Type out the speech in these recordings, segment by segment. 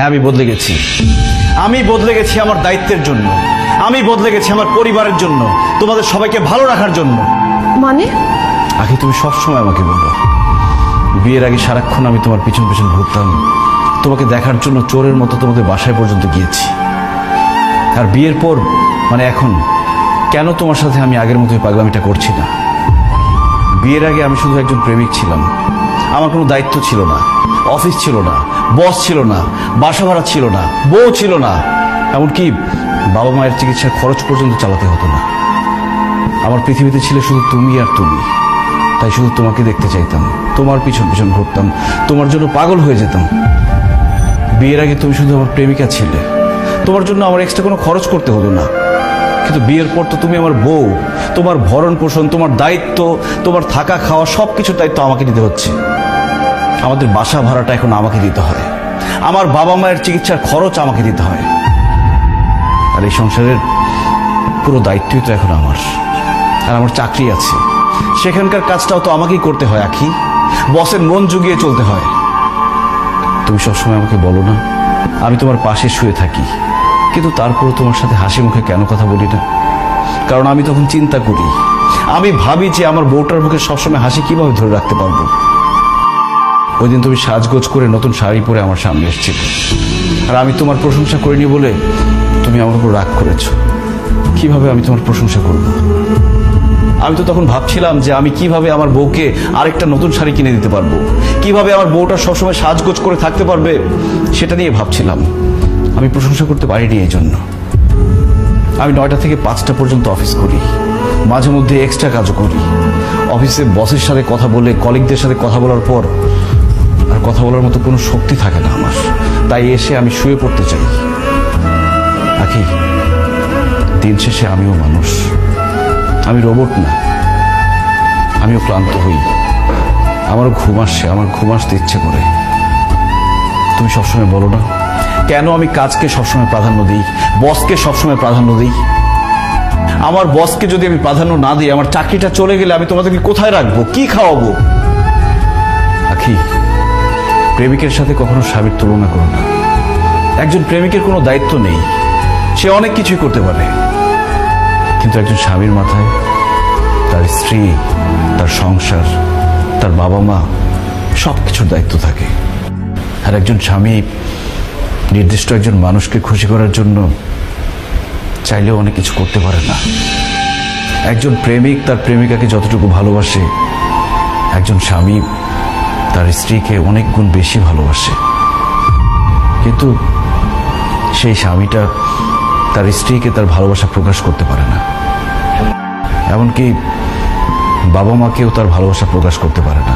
হ্যাঁ, আমি বদলে গেছি। আমি বদলে গেছি আমার দায়িত্বের জন্য, আমি বদলে গেছি আমার পরিবারের জন্য, তোমাদের সবাইকে ভালো রাখার জন্য। মানে আখি, তুমি সবসময় আমাকে বলো বিয়ের আগে সারাক্ষণ আমি তোমার পিছন পিছন ঘুরতাম, তোমাকে দেখার জন্য চোরের মতো তোমাদের বাসায় পর্যন্ত গিয়েছি। আর বিয়ের পর মানে এখন কেন তোমার সাথে আমি আগের মতোই পাগলামিটা করছি না? বিয়ের আগে আমি শুধু একজন প্রেমিক ছিলাম, আমার কোনো দায়িত্ব ছিল না, অফিস ছিল না, বস ছিল না, বাসা ভাড়া ছিল না, বউ ছিল না, এমনকি বাবা মায়ের চিকিৎসার খরচ পর্যন্ত চালাতে হতো না। আমার পৃথিবীতে ছিল শুধু তুমি আর তুমি। তাই শুধু তোমাকে দেখতে চাইতাম, তোমার পিছন পিছন ঘুরতাম, তোমার জন্য পাগল হয়ে যেতাম। বিয়ের আগে তুমি শুধু আমার প্রেমিকা ছিলে, তোমার জন্য আমার এক্সট্রা কোনো খরচ করতে হতো না। কিন্তু বিয়ের পর তো তুমি আমার বউ, তোমার ভরণ পোষণ, তোমার দায়িত্ব, তোমার থাকা খাওয়া সবকিছুর দায়িত্ব আমাকে নিতে হচ্ছে। আমাদের বাসা ভাড়াটা এখন আমাকে দিতে হয়, আমার বাবা মায়ের চিকিৎসার খরচ আমাকে দিতে হয়। আর এই সংসারের পুরো দায়িত্বই তো এখন আমার। আর আমার চাকরি আছে, সেখানকার কাজটাও তো আমাকেই করতে হয় আখি, বসের মন জুগিয়ে চলতে হয়। তুমি সবসময় আমাকে বলো না আমি তোমার পাশে শুয়ে থাকি, কিন্তু তারপরও তোমার সাথে হাসি মুখে কেন কথা বলি না? কারণ আমি তখন চিন্তা করি, আমি ভাবি যে আমার বউটার মুখে সবসময় হাসি কিভাবে ধরে রাখতে পারবো। ওই দিন তুমি সাজগোজ করে নতুন শাড়ি পরে আমার সামনে এসেছিলে, আর আমি তোমার প্রশংসা করিনি বলে তুমি আমার উপর রাগ করেছো। কিভাবে আমি তোমার প্রশংসা করব? আমি তো তখন ভাবছিলাম যে আমি কিভাবে আমার বউকে আরেকটা নতুন শাড়ি কিনে দিতে পারবো, কিভাবে আমার বউটা সবসময় সাজগোজ করে থাকতে পারবে, সেটা নিয়ে ভাবছিলাম। আমি প্রশংসা করতে পারিনি এই জন্য। আমি 9টা থেকে 5টা পর্যন্ত অফিস করি, মাঝে মধ্যে এক্সট্রা কাজও করি। অফিসে বসের সাথে কথা বলে, কলিগদের সাথে কথা বলার পর আর কথা বলার মতো কোনো শক্তি থাকে না আমার, তাই এসে আমি শুয়ে পড়তে চাই। আখি, দিন শেষে আমিও মানুষ, আমি রোবট না। আমিও ক্লান্ত হই, আমারও ঘুম আসে, আমার ঘুম আসতে ইচ্ছে করে। তুমি সবসময় বলো না কেন আমি কাজকে সবসময় প্রাধান্য দিই, বসকে সবসময় প্রাধান্য দিই? আমার বসকে যদি আমি প্রাধান্য না দিই, আমার চাকরিটা চলে গেলে আমি তোমাদেরকে কোথায় রাখবো, কি খাওয়াবো? আখি, প্রেমিকের সাথে কখনো স্বামীর তুলনা করো না। একজন প্রেমিকের কোনো দায়িত্ব নেই, সে অনেক কিছুই করতে পারে, কিন্তু একজন স্বামীর মাথায় তার স্ত্রী, তার সংসার, তার বাবা মা সবকিছুর দায়িত্ব থাকে। আর একজন স্বামী নির্দিষ্ট একজন মানুষকে খুশি করার জন্য চাইলেও অনেক কিছু করতে পারে না। একজন প্রেমিক তার প্রেমিকাকে যতটুকু ভালোবাসে, একজন স্বামী তার স্ত্রীকে অনেক গুণ বেশি ভালোবাসে। কিন্তু সেই স্বামীটা তার স্ত্রীকে তার ভালোবাসা প্রকাশ করতে পারে না, এমনকি বাবা মাকেও তার ভালোবাসা প্রকাশ করতে পারে না।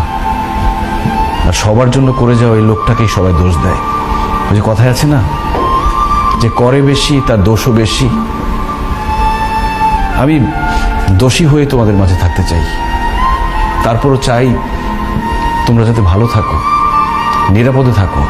আর সবার জন্য করে যাওয়া এই লোকটাকেই সবাই দোষ দেয়। ওই যে কথায় আছে না, যে করে বেশি তার দোষও বেশি। আমি দোষী হয়ে তোমাদের মাঝে থাকতে চাই, তারপরও চাই তোমরা যাতে ভালো থাকো, নিরাপদে থাকো।